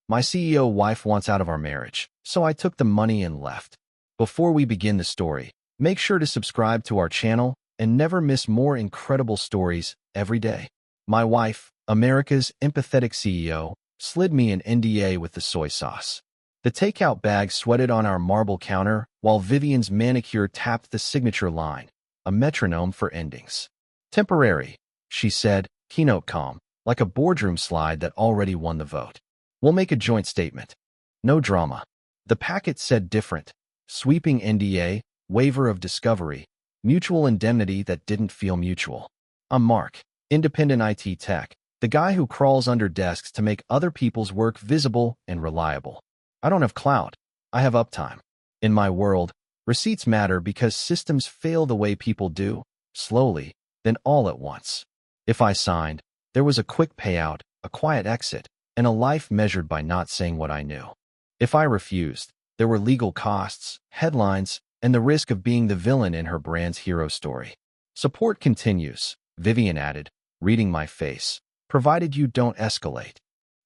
My CEO wife wants out of our marriage, so I took the money and left. Before we begin the story, make sure to subscribe to our channel and never miss more incredible stories every day. My wife, America's empathetic CEO, slid me an NDA with the soy sauce. The takeout bag sweated on our marble counter while Vivian's manicure tapped the signature line, a metronome for endings. Temporary, she said, keynote calm, like a boardroom slide that already won the vote. We'll make a joint statement. No drama. The packet said different. Sweeping NDA, waiver of discovery, mutual indemnity that didn't feel mutual. I'm Mark, independent IT tech, the guy who crawls under desks to make other people's work visible and reliable. I don't have clout. I have uptime. In my world, receipts matter because systems fail the way people do, slowly, then all at once. If I signed, there was a quick payout, a quiet exit, and a life measured by not saying what I knew. If I refused, there were legal costs, headlines, and the risk of being the villain in her brand's hero story. Support continues, Vivian added, reading my face, provided you don't escalate.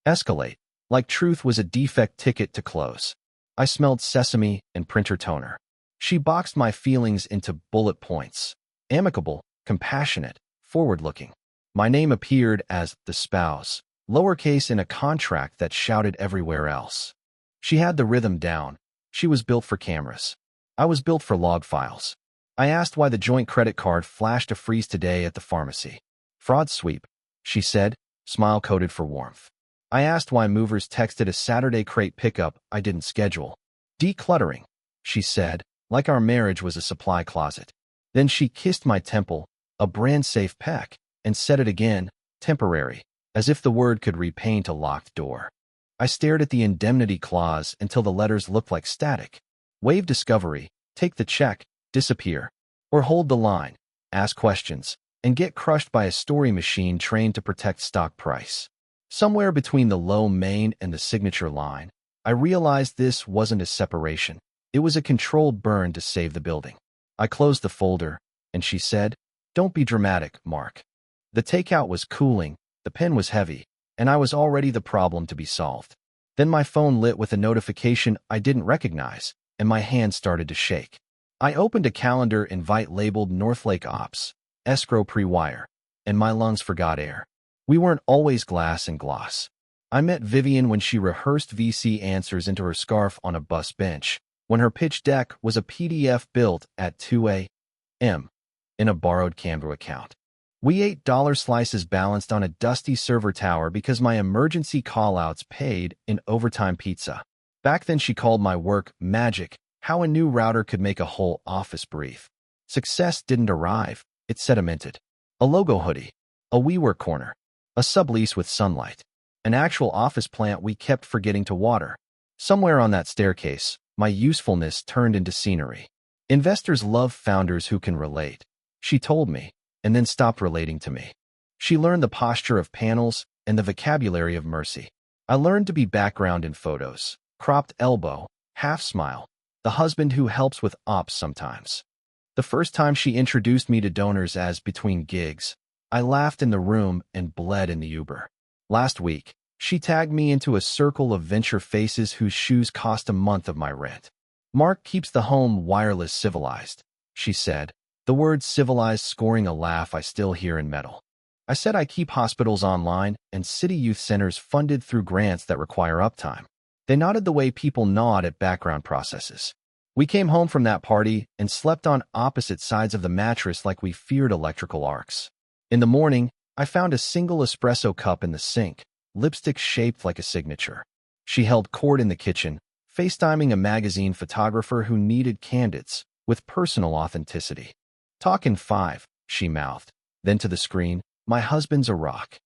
Escalate, like truth was a defect ticket to close. I smelled sesame and printer toner. She boxed my feelings into bullet points. Amicable, compassionate, forward-looking. My name appeared as the spouse, lowercase in a contract that shouted everywhere else. She had the rhythm down. She was built for cameras. I was built for log files. I asked why the joint credit card flashed a freeze today at the pharmacy. Fraud sweep, she said, smile coded for warmth. I asked why movers texted a Saturday crate pickup I didn't schedule. Decluttering, she said, like our marriage was a supply closet. Then she kissed my temple, a brand-safe peck, and said it again, temporary, as if the word could repaint a locked door. I stared at the indemnity clause until the letters looked like static. Waive discovery, take the check, disappear, or hold the line, ask questions, and get crushed by a story machine trained to protect stock price. Somewhere between the low main and the signature line, I realized this wasn't a separation. It was a controlled burn to save the building. I closed the folder, and she said, "Don't be dramatic, Mark." The takeout was cooling, the pen was heavy, and I was already the problem to be solved. Then my phone lit with a notification I didn't recognize, and my hand started to shake. I opened a calendar invite labeled Northlake Ops, escrow pre-wire, and my lungs forgot air. We weren't always glass and gloss. I met Vivian when she rehearsed VC answers into her scarf on a bus bench, when her pitch deck was a PDF built at 2 a.m. in a borrowed Canva account. We ate dollar slices balanced on a dusty server tower because my emergency callouts paid in overtime pizza. Back then she called my work magic, how a new router could make a whole office breathe. Success didn't arrive, it sedimented. A logo hoodie, a WeWork corner, a sublease with sunlight, an actual office plant we kept forgetting to water. Somewhere on that staircase, my usefulness turned into scenery. Investors love founders who can relate, she told me, and then stopped relating to me. She learned the posture of panels and the vocabulary of mercy. I learned to be background in photos, cropped elbow, half smile, the husband who helps with ops sometimes. The first time she introduced me to donors as between gigs, I laughed in the room and bled in the Uber. Last week, she tagged me into a circle of venture faces whose shoes cost a month of my rent. Mark keeps the home wireless civilized, she said, the word civilized scoring a laugh I still hear in metal. I said I keep hospitals online and city youth centers funded through grants that require uptime. They nodded the way people nod at background processes. We came home from that party and slept on opposite sides of the mattress like we feared electrical arcs. In the morning, I found a single espresso cup in the sink, lipstick shaped like a signature. She held court in the kitchen, FaceTiming a magazine photographer who needed candidates with personal authenticity. "Talk in 5, she mouthed. Then to the screen, "My husband's a rock."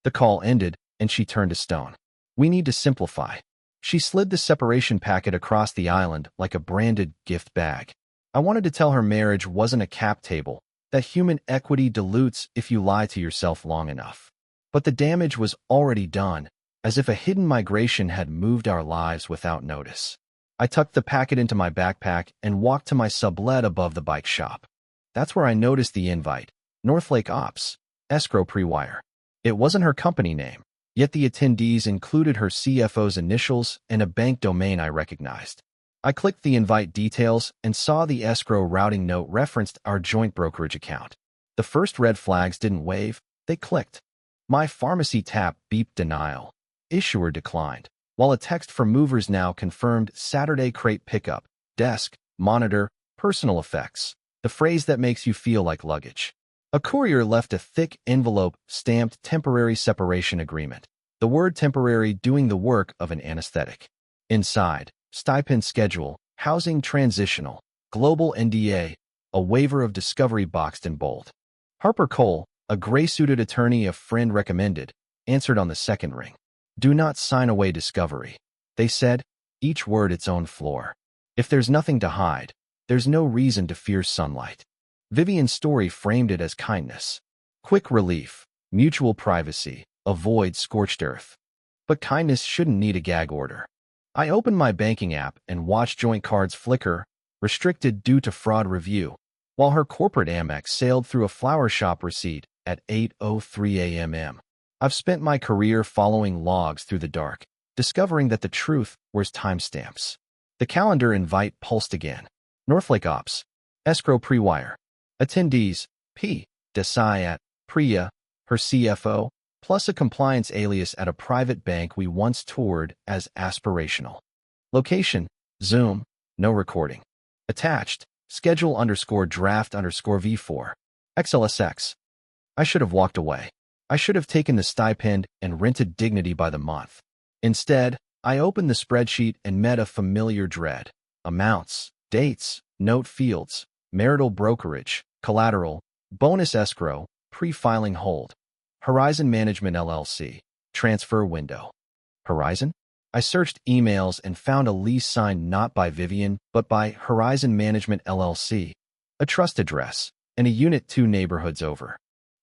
The call ended, and she turned to stone. "We need to simplify." She slid the separation packet across the island like a branded gift bag. I wanted to tell her marriage wasn't a cap table, that human equity dilutes if you lie to yourself long enough. But the damage was already done, as if a hidden migration had moved our lives without notice. I tucked the packet into my backpack and walked to my sublet above the bike shop. That's where I noticed the invite, Northlake Ops, escrow pre-wire. It wasn't her company name. Yet the attendees included her CFO's initials and a bank domain I recognized. I clicked the invite details and saw the escrow routing note referenced our joint brokerage account. The first red flags didn't wave, they clicked. My pharmacy tap beeped denial. Issuer declined, while a text from movers now confirmed Saturday crate pickup, desk, monitor, personal effects, the phrase that makes you feel like luggage. A courier left a thick envelope stamped temporary separation agreement, the word temporary doing the work of an anesthetic. Inside, stipend schedule, housing transitional, global NDA, a waiver of discovery boxed in bold. Harper Cole, a gray-suited attorney a friend recommended, answered on the second ring. Do not sign away discovery. They said, each word its own floor. If there's nothing to hide, there's no reason to fear sunlight. Vivian's story framed it as kindness. Quick relief, mutual privacy, avoid scorched earth. But kindness shouldn't need a gag order. I opened my banking app and watched joint cards flicker, restricted due to fraud review, while her corporate Amex sailed through a flower shop receipt at 8:03 a.m. I've spent my career following logs through the dark, discovering that the truth wears timestamps. The calendar invite pulsed again. Northlake Ops. Escrow pre-wire. Attendees, P. Desai at Priya, her CFO, plus a compliance alias at a private bank we once toured as aspirational. Location, Zoom, no recording. Attached, schedule_draft_V4. XLSX. I should have walked away. I should have taken the stipend and rented dignity by the month. Instead, I opened the spreadsheet and met a familiar dread. Amounts, dates, note fields, marital brokerage, collateral, bonus escrow, pre-filing hold. Horizon Management LLC. Transfer window. Horizon? I searched emails and found a lease signed not by Vivian, but by Horizon Management LLC, a trust address, and a unit 2 neighborhoods over.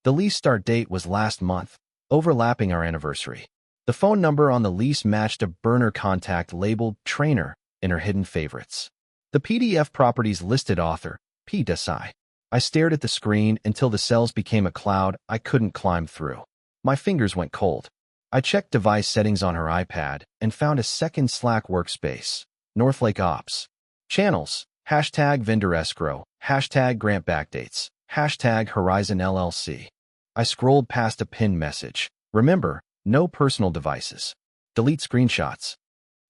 The lease start date was last month, overlapping our anniversary. The phone number on the lease matched a burner contact labeled Trainer in her hidden favorites. The PDF property's listed author, P. Desai. I stared at the screen until the cells became a cloud I couldn't climb through. My fingers went cold. I checked device settings on her iPad and found a second Slack workspace. Northlake Ops. Channels. Hashtag vendor escrow. Hashtag grant backdates. Hashtag Horizon LLC. I scrolled past a pinned message. Remember, no personal devices. Delete screenshots.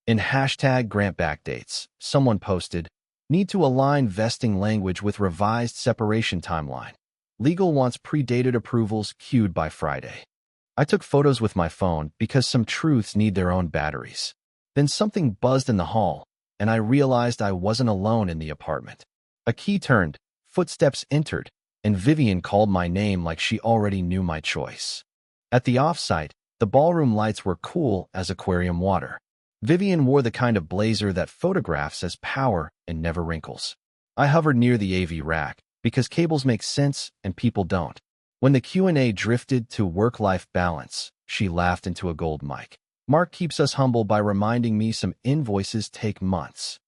In hashtag grant backdates, someone posted, need to align vesting language with revised separation timeline. Legal wants predated approvals queued by Friday. I took photos with my phone because some truths need their own batteries. Then something buzzed in the hall, and I realized I wasn't alone in the apartment. A key turned, footsteps entered, and Vivian called my name like she already knew my choice. At the offsite, the ballroom lights were cool as aquarium water. Vivian wore the kind of blazer that photographs as power and never wrinkles. I hovered near the AV rack because cables make sense and people don't. When the Q&A drifted to work-life balance, she laughed into a gold mic. Mark keeps us humble by reminding me some invoices take months.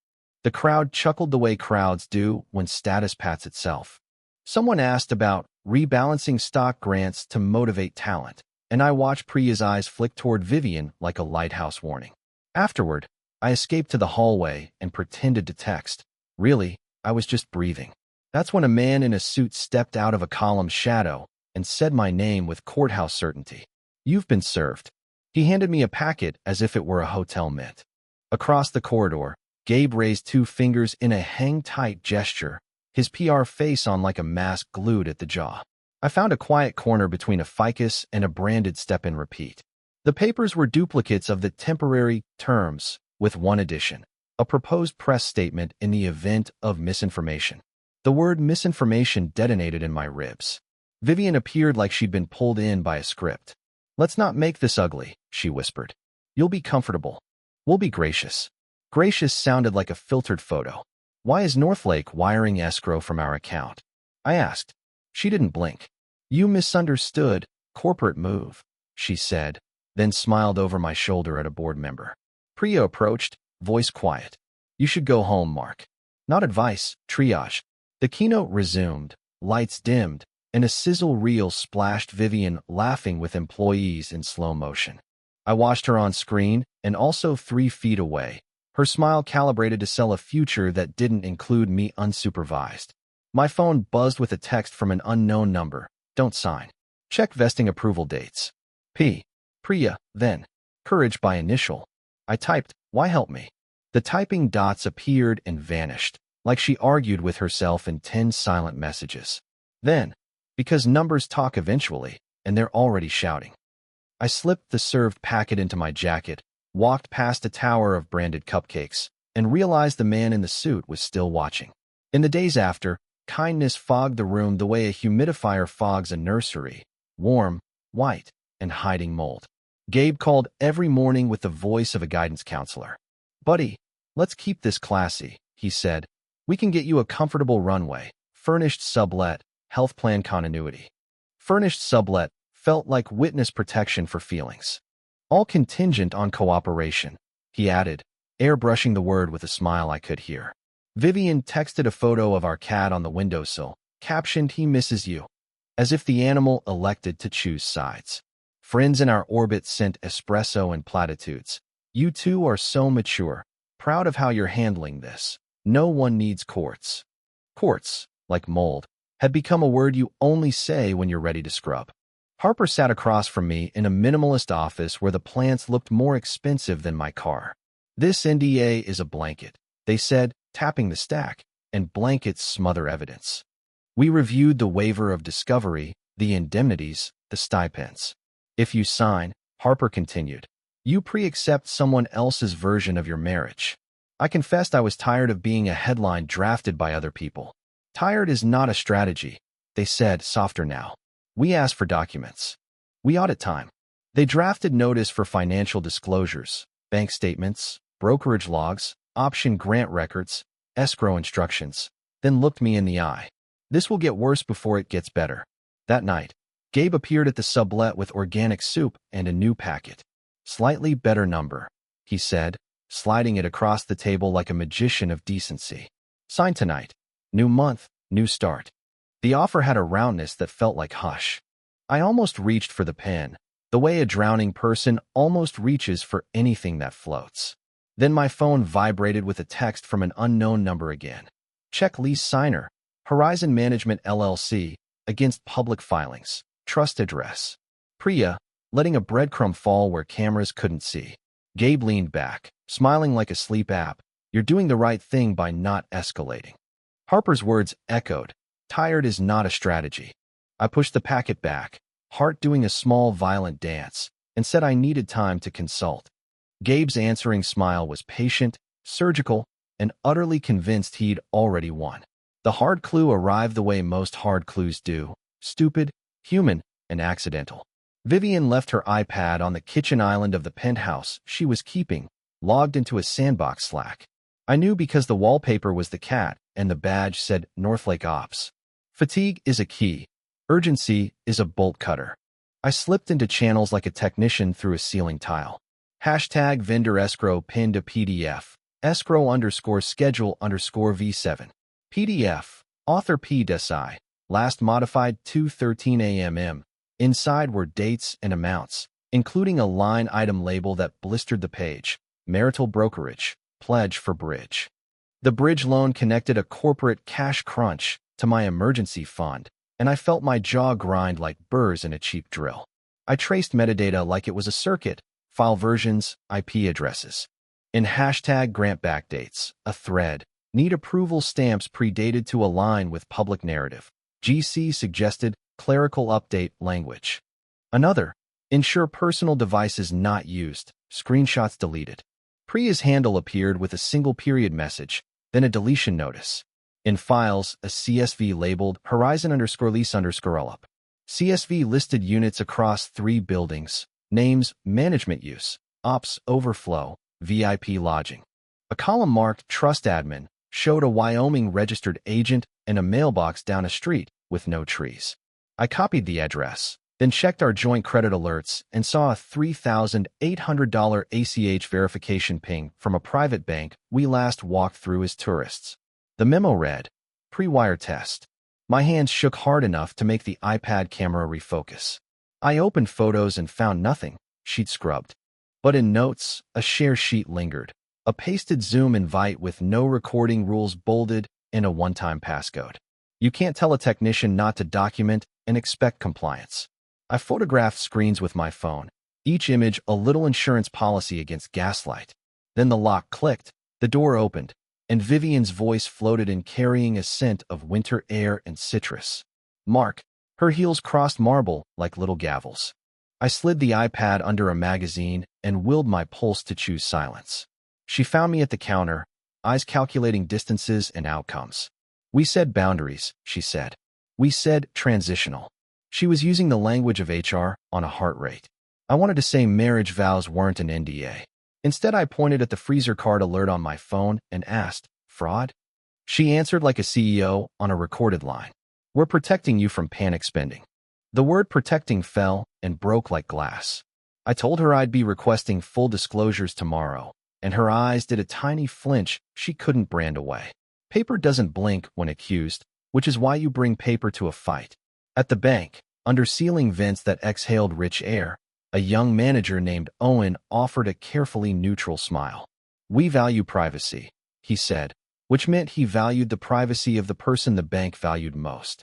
The crowd chuckled the way crowds do when status pats itself. Someone asked about rebalancing stock grants to motivate talent, and I watched Priya's eyes flick toward Vivian like a lighthouse warning. Afterward, I escaped to the hallway and pretended to text. Really, I was just breathing. That's when a man in a suit stepped out of a column's shadow and said my name with courthouse certainty. You've been served. He handed me a packet as if it were a hotel mint. Across the corridor, Gabe raised 2 fingers in a hang-tight gesture, his PR face on like a mask glued at the jaw. I found a quiet corner between a ficus and a branded step-in repeat. The papers were duplicates of the temporary terms, with one addition, a proposed press statement in the event of misinformation. The word misinformation detonated in my ribs. Vivian appeared like she'd been pulled in by a script. Let's not make this ugly, she whispered. You'll be comfortable. We'll be gracious. Gracious sounded like a filtered photo. Why is Northlake wiring escrow from our account? I asked. She didn't blink. You misunderstood. Corporate move, she said, then smiled over my shoulder at a board member. Priya approached, voice quiet. You should go home, Mark. Not advice, triage. The keynote resumed, lights dimmed, and a sizzle reel splashed Vivian laughing with employees in slow motion. I watched her on screen and also 3 feet away, her smile calibrated to sell a future that didn't include me unsupervised. My phone buzzed with a text from an unknown number. Don't sign. Check vesting approval dates. P. Priya, then. Courage by initial. I typed, why help me? The typing dots appeared and vanished, like she argued with herself in 10 silent messages. Then, because numbers talk eventually, and they're already shouting. I slipped the served packet into my jacket, walked past a tower of branded cupcakes, and realized the man in the suit was still watching. In the days after, kindness fogged the room the way a humidifier fogs a nursery, warm, white, and hiding mold. Gabe called every morning with the voice of a guidance counselor. Buddy, let's keep this classy, he said. We can get you a comfortable runway, furnished sublet, health plan continuity. Furnished sublet felt like witness protection for feelings. All contingent on cooperation, he added, airbrushing the word with a smile I could hear. Vivian texted a photo of our cat on the windowsill, captioned, he misses you, as if the animal elected to choose sides. Friends in our orbit sent espresso and platitudes. You two are so mature, proud of how you're handling this. No one needs courts. Courts, like mold, had become a word you only say when you're ready to scrub. Harper sat across from me in a minimalist office where the plants looked more expensive than my car. This NDA is a blanket, they said, tapping the stack, and blankets smother evidence. We reviewed the waiver of discovery, the indemnities, the stipends. If you sign, Harper continued, you pre-accept someone else's version of your marriage. I confessed I was tired of being a headline drafted by other people. Tired is not a strategy, they said, softer now. We asked for documents. We audit time. They drafted notice for financial disclosures, bank statements, brokerage logs, option grant records, escrow instructions, then looked me in the eye. This will get worse before it gets better. That night, Gabe appeared at the sublet with organic soup and a new packet. Slightly better number, he said, sliding it across the table like a magician of decency. Sign tonight. New month, new start. The offer had a roundness that felt like hush. I almost reached for the pen, the way a drowning person almost reaches for anything that floats. Then my phone vibrated with a text from an unknown number again. Check lease signer, Horizon Management LLC, against public filings, trust address. Priya, letting a breadcrumb fall where cameras couldn't see. Gabe leaned back, smiling like a sleep app. You're doing the right thing by not escalating. Harper's words echoed. Tired is not a strategy. I pushed the packet back, heart doing a small violent dance, and said I needed time to consult. Gabe's answering smile was patient, surgical, and utterly convinced he'd already won. The hard clue arrived the way most hard clues do, stupid, human, and accidental. Vivian left her iPad on the kitchen island of the penthouse she was keeping, logged into a sandbox Slack. I knew because the wallpaper was the cat and the badge said Northlake Ops. Fatigue is a key. Urgency is a bolt cutter. I slipped into channels like a technician through a ceiling tile. Hashtag vendor escrow pinned to PDF. Escrow _schedule _V7. PDF. Author P. Desai. Last modified 2:13 a.m. Inside were dates and amounts, including a line item label that blistered the page. Marital brokerage. Pledge for bridge. The bridge loan connected a corporate cash crunch to my emergency fund, and I felt my jaw grind like burrs in a cheap drill. I traced metadata like it was a circuit, file versions, IP addresses. In hashtag grant backdates, a thread, need approval stamps predated to align with public narrative. GC suggested clerical update language. Another, ensure personal devices not used, screenshots deleted. Priya's handle appeared with a single period message, then a deletion notice. In files, a CSV labeled Horizon _lease _up. CSV listed units across 3 buildings, names, management use, ops, overflow, VIP lodging. A column marked Trust Admin showed a Wyoming registered agent and a mailbox down a street with no trees. I copied the address, then checked our joint credit alerts and saw a $3,800 ACH verification ping from a private bank we last walked through as tourists. The memo read, pre-wire test. My hands shook hard enough to make the iPad camera refocus. I opened photos and found nothing, she'd scrubbed. But in notes, a share sheet lingered. A pasted Zoom invite with no recording rules bolded and a one-time passcode. You can't tell a technician not to document and expect compliance. I photographed screens with my phone, each image a little insurance policy against gaslight. Then the lock clicked, the door opened, and Vivian's voice floated in carrying a scent of winter air and citrus. Mark. Her heels crossed marble like little gavels. I slid the iPad under a magazine and willed my pulse to choose silence. She found me at the counter, eyes calculating distances and outcomes. We said boundaries, she said. We said transitional. She was using the language of HR on a heart rate. I wanted to say marriage vows weren't an NDA. Instead, I pointed at the freezer card alert on my phone and asked, fraud? She answered like a CEO on a recorded line. We're protecting you from panic spending. The word protecting fell and broke like glass. I told her I'd be requesting full disclosures tomorrow, and her eyes did a tiny flinch she couldn't brand away. Paper doesn't blink when accused, which is why you bring paper to a fight. At the bank, under ceiling vents that exhaled rich air, a young manager named Owen offered a carefully neutral smile. We value privacy, he said, which meant he valued the privacy of the person the bank valued most.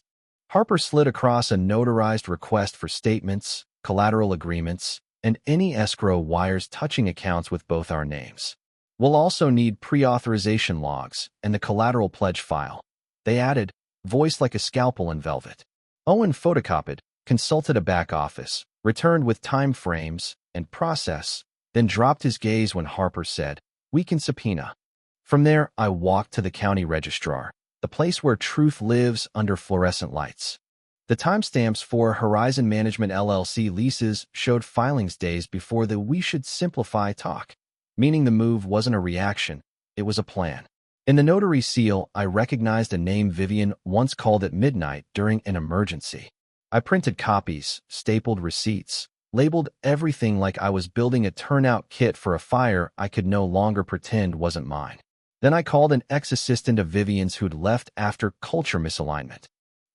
Harper slid across a notarized request for statements, collateral agreements, and any escrow wires touching accounts with both our names. We'll also need pre-authorization logs and the collateral pledge file. They added, voice like a scalpel in velvet. Owen photocopied, consulted a back office, returned with time frames and process, then dropped his gaze when Harper said, we can subpoena. From there, I walked to the county registrar, the place where truth lives under fluorescent lights. The timestamps for Horizon Management LLC leases showed filings days before the we should simplify talk, meaning the move wasn't a reaction, it was a plan. In the notary seal, I recognized a name Vivian once called at midnight during an emergency. I printed copies, stapled receipts, labeled everything like I was building a turnout kit for a fire I could no longer pretend wasn't mine. Then I called an ex-assistant of Vivian's who'd left after culture misalignment.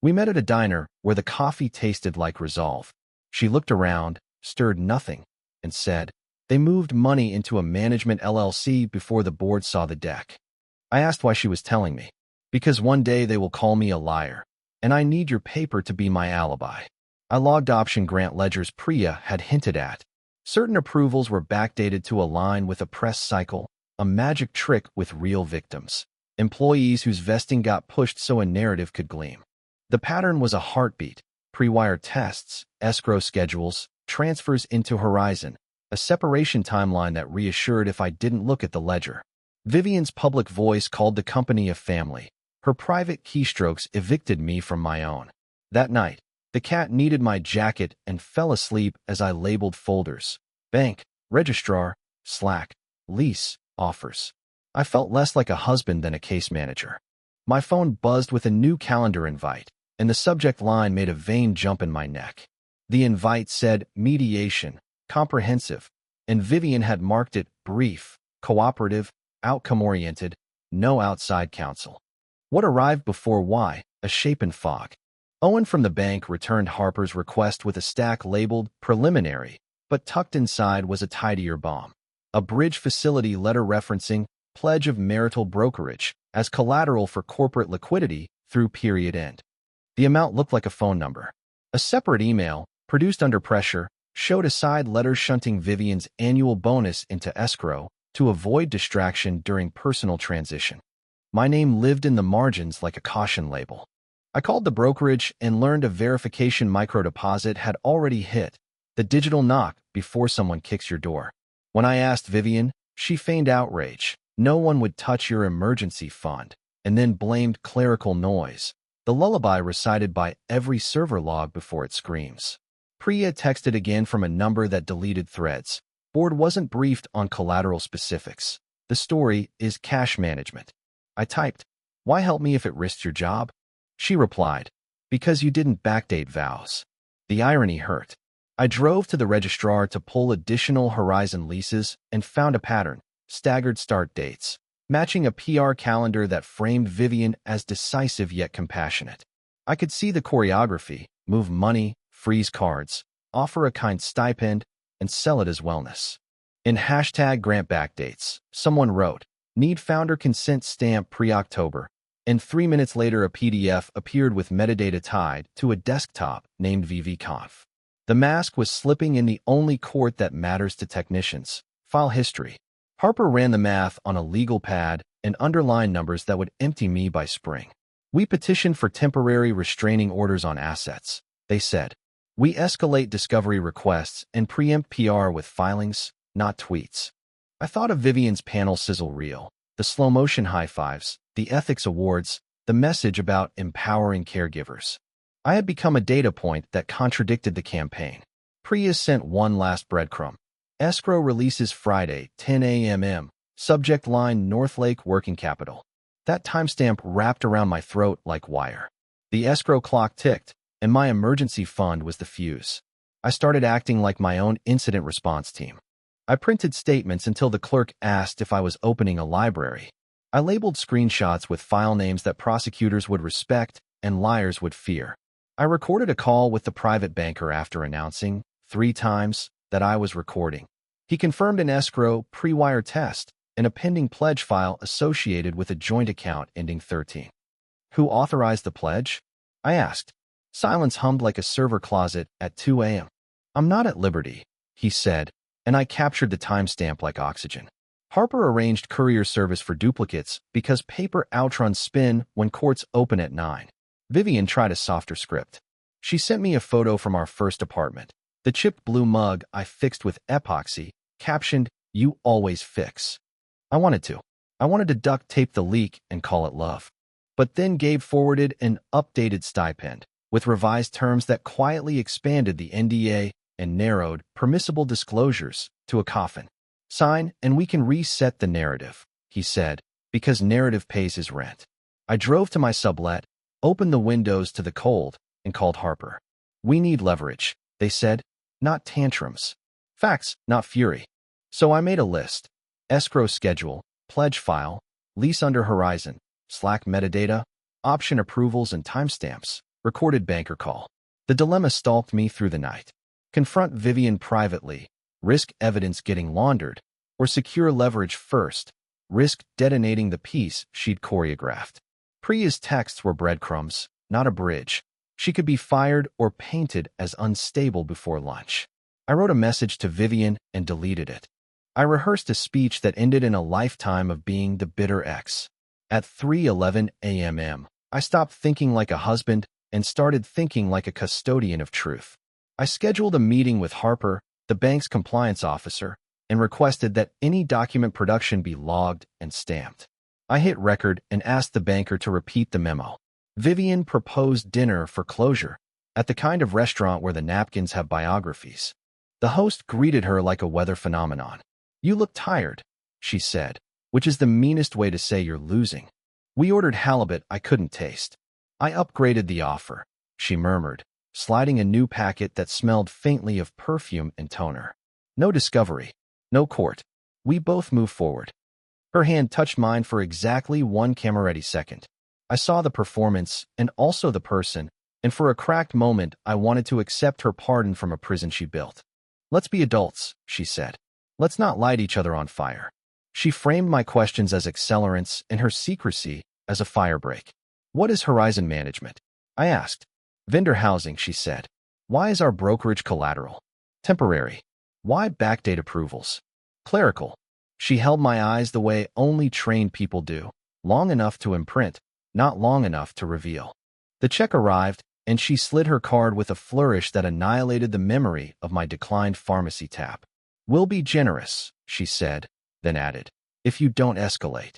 We met at a diner where the coffee tasted like resolve. She looked around, stirred nothing, and said, they moved money into a management LLC before the board saw the deck. I asked why she was telling me. Because one day they will call me a liar, and I need your paper to be my alibi. I logged option grant ledgers Priya had hinted at. Certain approvals were backdated to align with a press cycle, a magic trick with real victims. Employees whose vesting got pushed so a narrative could gleam. The pattern was a heartbeat, pre-wire tests, escrow schedules, transfers into Horizon, a separation timeline that reassured if I didn't look at the ledger. Vivian's public voice called the company a family. Her private keystrokes evicted me from my own. That night, the cat needed my jacket and fell asleep as I labeled folders. Bank, registrar, Slack, lease, offers. I felt less like a husband than a case manager. My phone buzzed with a new calendar invite, and the subject line made a vein jump in my neck. The invite said mediation, comprehensive, and Vivian had marked it brief, cooperative, outcome-oriented, no outside counsel. What arrived before why? A shape in fog. Owen from the bank returned Harper's request with a stack labeled preliminary, but tucked inside was a tidier bomb. A bridge facility letter referencing pledge of marital brokerage as collateral for corporate liquidity through period end. The amount looked like a phone number. A separate email, produced under pressure, showed a side letter shunting Vivian's annual bonus into escrow to avoid distraction during personal transition. My name lived in the margins like a caution label. I called the brokerage and learned a verification microdeposit had already hit, the digital knock before someone kicks your door. When I asked Vivian, she feigned outrage. No one would touch your emergency fund, and then blamed clerical noise, the lullaby recited by every server log before it screams. Priya texted again from a number that deleted threads. Board wasn't briefed on collateral specifics. The story is cash management. I typed, why help me if it risks your job? She replied, because you didn't backdate vows. The irony hurt. I drove to the registrar to pull additional Horizon leases and found a pattern, staggered start dates, matching a PR calendar that framed Vivian as decisive yet compassionate. I could see the choreography, move money, freeze cards, offer a kind stipend, and sell it as wellness. In hashtag grant backdates, someone wrote, need founder consent stamp pre-October, and 3 minutes later a PDF appeared with metadata tied to a desktop named VVConf. The mask was slipping in the only court that matters to technicians, file history. Harper ran the math on a legal pad and underlined numbers that would empty me by spring. We petitioned for temporary restraining orders on assets, they said. We escalate discovery requests and preempt PR with filings, not tweets. I thought of Vivian's panel sizzle reel, the slow-motion high-fives, the ethics awards, the message about empowering caregivers. I had become a data point that contradicted the campaign. Priya sent one last breadcrumb. Escrow releases Friday, 10 a.m. Subject line Northlake Working Capital. That timestamp wrapped around my throat like wire. The escrow clock ticked, and my emergency fund was the fuse. I started acting like my own incident response team. I printed statements until the clerk asked if I was opening a library. I labeled screenshots with file names that prosecutors would respect and liars would fear. I recorded a call with the private banker after announcing, 3 times, that I was recording. He confirmed an escrow pre-wire test and a pending pledge file associated with a joint account ending 13. Who authorized the pledge? I asked. Silence hummed like a server closet at 2 a.m. I'm not at liberty, he said, and I captured the timestamp like oxygen. Harper arranged courier service for duplicates because paper outruns spin when courts open at 9. Vivian tried a softer script. She sent me a photo from our first apartment. The chipped blue mug I fixed with epoxy, captioned, "You always fix." I wanted to duct tape the leak and call it love. But then Gabe forwarded an updated stipend with revised terms that quietly expanded the NDA and narrowed permissible disclosures to a coffin. Sign, and we can reset the narrative, he said, because narrative pays his rent. I drove to my sublet, opened the windows to the cold, and called Harper. We need leverage, they said, not tantrums. Facts, not fury. So I made a list. Escrow schedule, pledge file, lease under horizon, Slack metadata, option approvals and timestamps, recorded banker call. The dilemma stalked me through the night. Confront Vivian privately, risk evidence getting laundered, or secure leverage first, risk detonating the piece she'd choreographed. Priya's texts were breadcrumbs, not a bridge. She could be fired or painted as unstable before lunch. I wrote a message to Vivian and deleted it. I rehearsed a speech that ended in a lifetime of being the bitter ex. At 3:11 a.m., I stopped thinking like a husband and started thinking like a custodian of truth. I scheduled a meeting with Harper, the bank's compliance officer, and requested that any document production be logged and stamped. I hit record and asked the banker to repeat the memo. Vivian proposed dinner for closure at the kind of restaurant where the napkins have biographies. The host greeted her like a weather phenomenon. You look tired, she said, which is the meanest way to say you're losing. We ordered halibut I couldn't taste. I upgraded the offer, she murmured, sliding a new packet that smelled faintly of perfume and toner. No discovery, no court. We both moved forward. Her hand touched mine for exactly 1 camera-ready second. I saw the performance and also the person, and for a cracked moment I wanted to accept her pardon from a prison she built. Let's be adults, she said. Let's not light each other on fire. She framed my questions as accelerants and her secrecy as a firebreak. What is Horizon Management? I asked. Vendor housing, she said. Why is our brokerage collateral? Temporary. Why backdate approvals? Clerical. She held my eyes the way only trained people do, long enough to imprint, not long enough to reveal. The check arrived, and she slid her card with a flourish that annihilated the memory of my declined pharmacy tap. We'll be generous, she said, then added, if you don't escalate.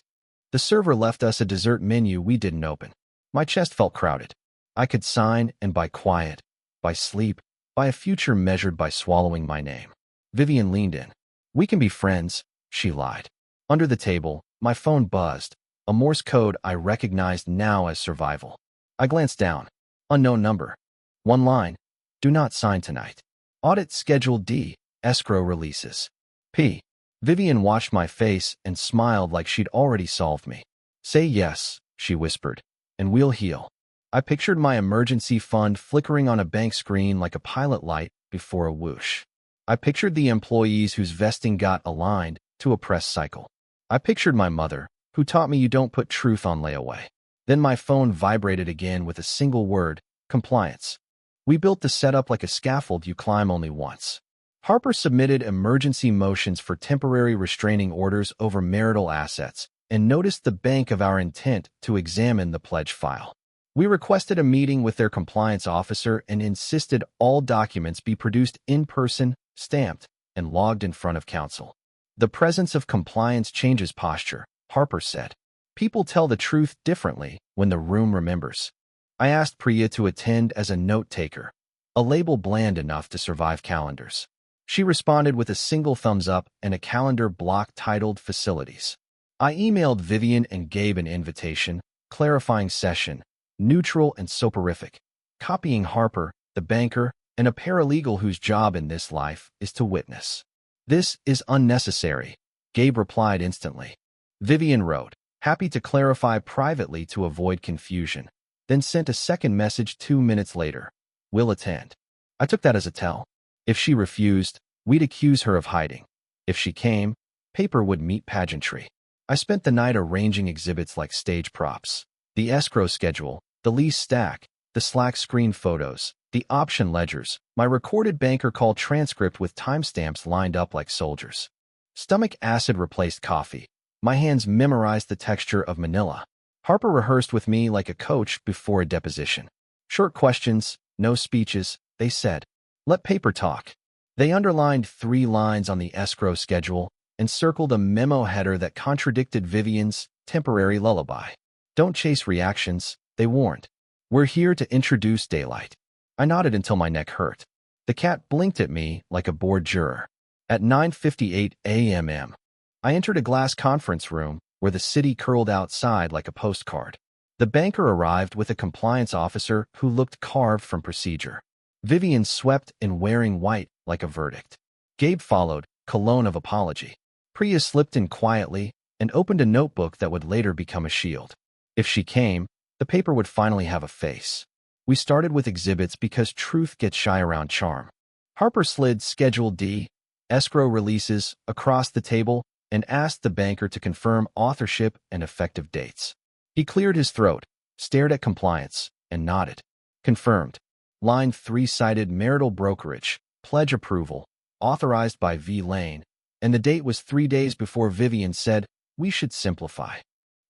The server left us a dessert menu we didn't open. My chest felt crowded. I could sign and buy quiet, buy sleep, buy a future measured by swallowing my name. Vivian leaned in. We can be friends, she lied. Under the table, my phone buzzed, a Morse code I recognized now as survival. I glanced down. Unknown number. 1 line. Do not sign tonight. Audit Schedule D. Escrow releases. P. Vivian watched my face and smiled like she'd already solved me. Say yes, she whispered, and we'll heal. I pictured my emergency fund flickering on a bank screen like a pilot light before a whoosh. I pictured the employees whose vesting got aligned to a press cycle. I pictured my mother, who taught me you don't put truth on layaway. Then my phone vibrated again with a single word, compliance. We built the setup like a scaffold you climb only once. Harper submitted emergency motions for temporary restraining orders over marital assets and noticed the bank of our intent to examine the pledge file. We requested a meeting with their compliance officer and insisted all documents be produced in person, stamped, and logged in front of counsel. The presence of compliance changes posture, Harper said. People tell the truth differently when the room remembers. I asked Priya to attend as a note-taker, a label bland enough to survive calendars. She responded with a single thumbs up and a calendar block titled Facilities. I emailed Vivian and Gabe an invitation, clarifying session, neutral and soporific, copying Harper, the banker, and a paralegal whose job in this life is to witness. This is unnecessary, Gabe replied instantly. Vivian wrote, happy to clarify privately to avoid confusion, then sent a second message 2 minutes later. Will attend. I took that as a tell. If she refused, we'd accuse her of hiding. If she came, paper would meet pageantry. I spent the night arranging exhibits like stage props. The escrow schedule, the lease stack, the Slack screen photos, the option ledgers, my recorded banker call transcript with timestamps lined up like soldiers. Stomach acid replaced coffee. My hands memorized the texture of manila. Harper rehearsed with me like a coach before a deposition. Short questions, no speeches, they said. Let paper talk. They underlined 3 lines on the escrow schedule and circled a memo header that contradicted Vivian's temporary lullaby. Don't chase reactions, they warned. We're here to introduce daylight. I nodded until my neck hurt. The cat blinked at me like a bored juror. At 9:58 a.m., I entered a glass conference room where the city curled outside like a postcard. The banker arrived with a compliance officer who looked carved from procedure. Vivian swept in wearing white like a verdict. Gabe followed, cologne of apology. Priya slipped in quietly and opened a notebook that would later become a shield. If she came, the paper would finally have a face. We started with exhibits because truth gets shy around charm. Harper slid Schedule D, escrow releases, across the table and asked the banker to confirm authorship and effective dates. He cleared his throat, stared at compliance, and nodded. Confirmed. Line 3 cited marital brokerage, pledge approval, authorized by V. Lane, and the date was 3 days before Vivian said, we should simplify.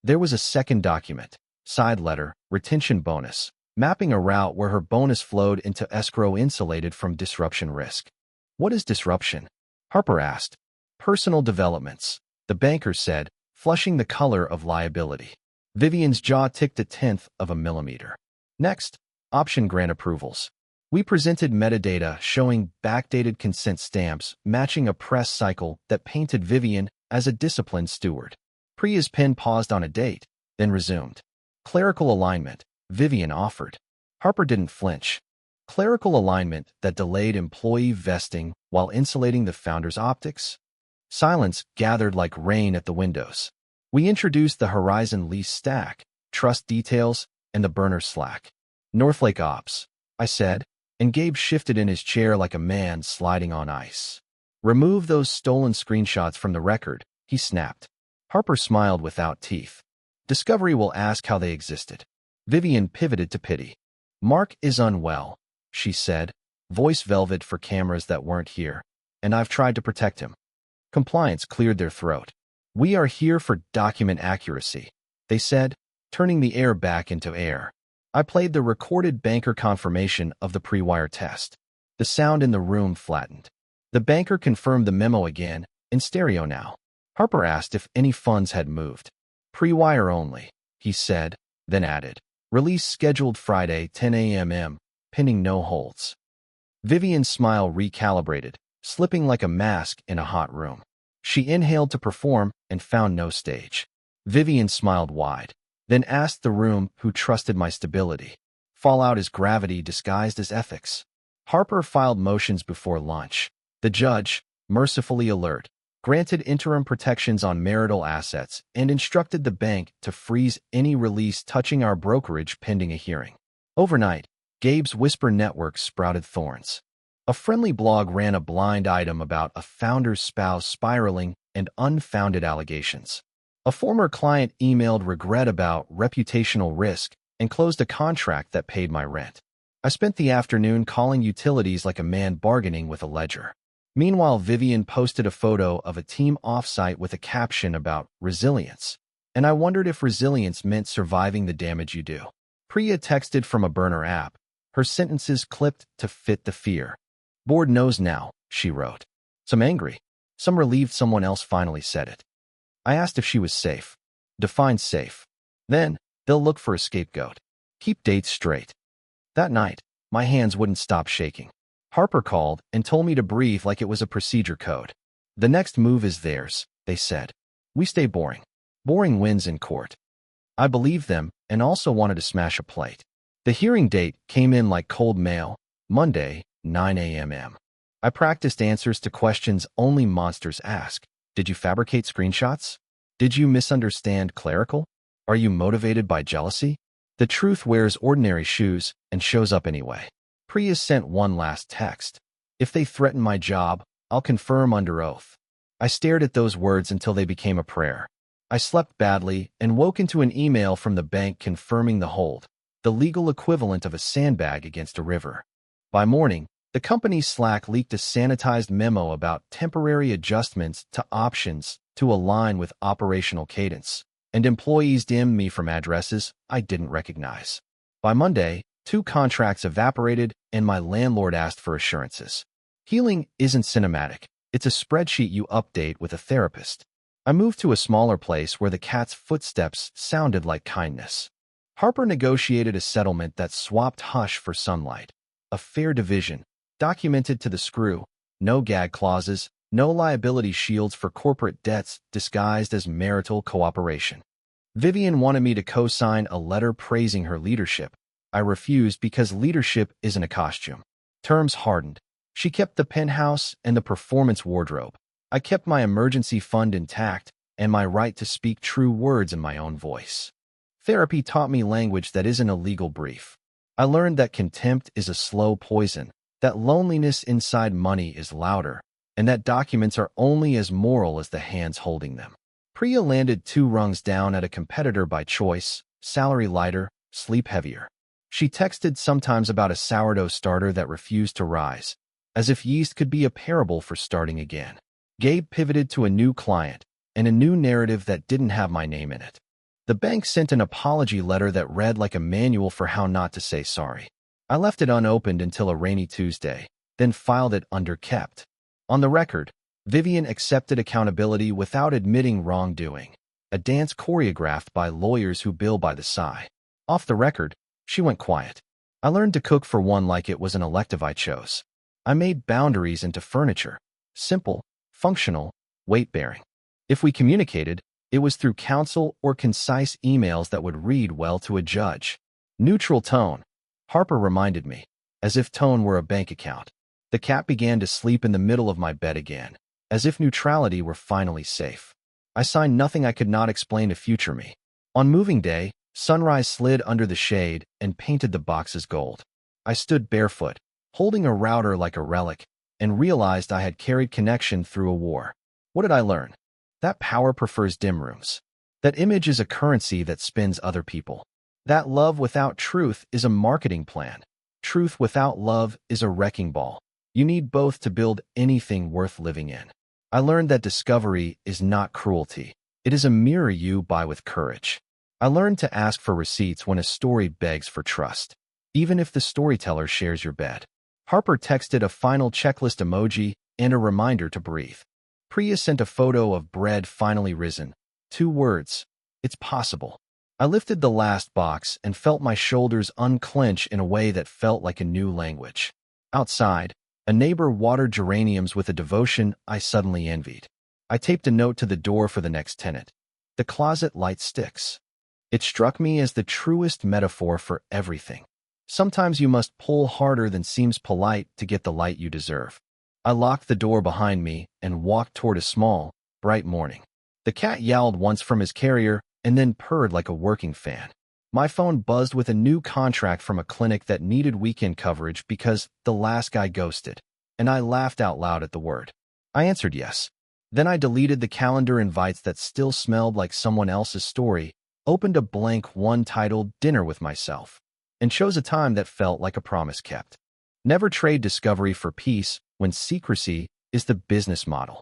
There was a second document, side letter, retention bonus, mapping a route where her bonus flowed into escrow insulated from disruption risk. What is disruption? Harper asked. Personal developments, the banker said, flushing the color of liability. Vivian's jaw ticked 1/10 of a millimeter. Next, option grant approvals. We presented metadata showing backdated consent stamps matching a press cycle that painted Vivian as a disciplined steward. Priya's pen paused on a date, then resumed. Clerical alignment, Vivian offered. Harper didn't flinch. Clerical alignment that delayed employee vesting while insulating the founder's optics? Silence gathered like rain at the windows. We introduced the Horizon lease stack, trust details, and the burner Slack. Northlake Ops, I said, and Gabe shifted in his chair like a man sliding on ice. Remove those stolen screenshots from the record, he snapped. Harper smiled without teeth. Discovery will ask how they existed. Vivian pivoted to pity. Mark is unwell, she said, voice velvet for cameras that weren't here, and I've tried to protect him. Compliance cleared their throat. We are here for document accuracy, they said, turning the air back into air. I played the recorded banker confirmation of the pre-wire test. The sound in the room flattened. The banker confirmed the memo again, in stereo now. Harper asked if any funds had moved. Pre-wire only, he said, then added. Release scheduled Friday, 10 a.m., pending no holds. Vivian's smile recalibrated, slipping like a mask in a hot room. She inhaled to perform and found no stage. Vivian smiled wide, then asked the room who trusted my stability. Fallout is gravity disguised as ethics. Harper filed motions before lunch. The judge, mercifully alert, granted interim protections on marital assets and instructed the bank to freeze any release touching our brokerage pending a hearing. Overnight, Gabe's whisper network sprouted thorns. A friendly blog ran a blind item about a founder's spouse spiraling and unfounded allegations. A former client emailed regret about reputational risk and closed a contract that paid my rent. I spent the afternoon calling utilities like a man bargaining with a ledger. Meanwhile, Vivian posted a photo of a team offsite with a caption about resilience, and I wondered if resilience meant surviving the damage you do. Priya texted from a burner app, her sentences clipped to fit the fear. Board knows now, she wrote. Some angry, some relieved someone else finally said it. I asked if she was safe. Define safe. Then, they'll look for a scapegoat. Keep dates straight. That night, my hands wouldn't stop shaking. Harper called and told me to breathe like it was a procedure code. The next move is theirs, they said. We stay boring. Boring wins in court. I believed them and also wanted to smash a plate. The hearing date came in like cold mail, Monday, 9 a.m. I practiced answers to questions only monsters ask. Did you fabricate screenshots? Did you misunderstand clerical? Are you motivated by jealousy? The truth wears ordinary shoes and shows up anyway. Priya sent one last text. If they threaten my job, I'll confirm under oath. I stared at those words until they became a prayer. I slept badly and woke into an email from the bank confirming the hold, the legal equivalent of a sandbag against a river. By morning, the company's Slack leaked a sanitized memo about temporary adjustments to options to align with operational cadence, and employees DM'd me from addresses I didn't recognize. By Monday, 2 contracts evaporated and my landlord asked for assurances. Healing isn't cinematic. It's a spreadsheet you update with a therapist. I moved to a smaller place where the cat's footsteps sounded like kindness. Harper negotiated a settlement that swapped hush for sunlight. A fair division, documented to the screw, no gag clauses, no liability shields for corporate debts disguised as marital cooperation. Vivian wanted me to co-sign a letter praising her leadership. I refused because leadership isn't a costume. Terms hardened. She kept the penthouse and the performance wardrobe. I kept my emergency fund intact and my right to speak true words in my own voice. Therapy taught me language that isn't a legal brief. I learned that contempt is a slow poison, that loneliness inside money is louder, and that documents are only as moral as the hands holding them. Priya landed 2 rungs down at a competitor by choice, salary lighter, sleep heavier. She texted sometimes about a sourdough starter that refused to rise, as if yeast could be a parable for starting again. Gabe pivoted to a new client and a new narrative that didn't have my name in it. The bank sent an apology letter that read like a manual for how not to say sorry. I left it unopened until a rainy Tuesday, then filed it under kept. On the record, Vivian accepted accountability without admitting wrongdoing, a dance choreographed by lawyers who bill by the sigh. Off the record, she went quiet. I learned to cook for one like it was an elective I chose. I made boundaries into furniture. Simple, functional, weight-bearing. If we communicated, it was through counsel or concise emails that would read well to a judge. Neutral tone, Harper reminded me, as if tone were a bank account. The cat began to sleep in the middle of my bed again, as if neutrality were finally safe. I signed nothing I could not explain to future me. On moving day, sunrise slid under the shade and painted the boxes gold. I stood barefoot, holding a router like a relic, and realized I had carried connection through a war. What did I learn? That power prefers dim rooms. That image is a currency that spins other people. That love without truth is a marketing plan. Truth without love is a wrecking ball. You need both to build anything worth living in. I learned that discovery is not cruelty. It is a mirror you buy with courage. I learned to ask for receipts when a story begs for trust, even if the storyteller shares your bed. Harper texted a final checklist emoji and a reminder to breathe. Priya sent a photo of bread finally risen. 2 words. It's possible. I lifted the last box and felt my shoulders unclench in a way that felt like a new language. Outside, a neighbor watered geraniums with a devotion I suddenly envied. I taped a note to the door for the next tenant. The closet light sticks. It struck me as the truest metaphor for everything. Sometimes you must pull harder than seems polite to get the light you deserve. I locked the door behind me and walked toward a small, bright morning. The cat yowled once from his carrier and then purred like a working fan. My phone buzzed with a new contract from a clinic that needed weekend coverage because the last guy ghosted. and I laughed out loud at the word. I answered yes. Then I deleted the calendar invites that still smelled like someone else's story, opened a blank one titled Dinner with Myself, and chose a time that felt like a promise kept. Never trade discovery for peace when secrecy is the business model.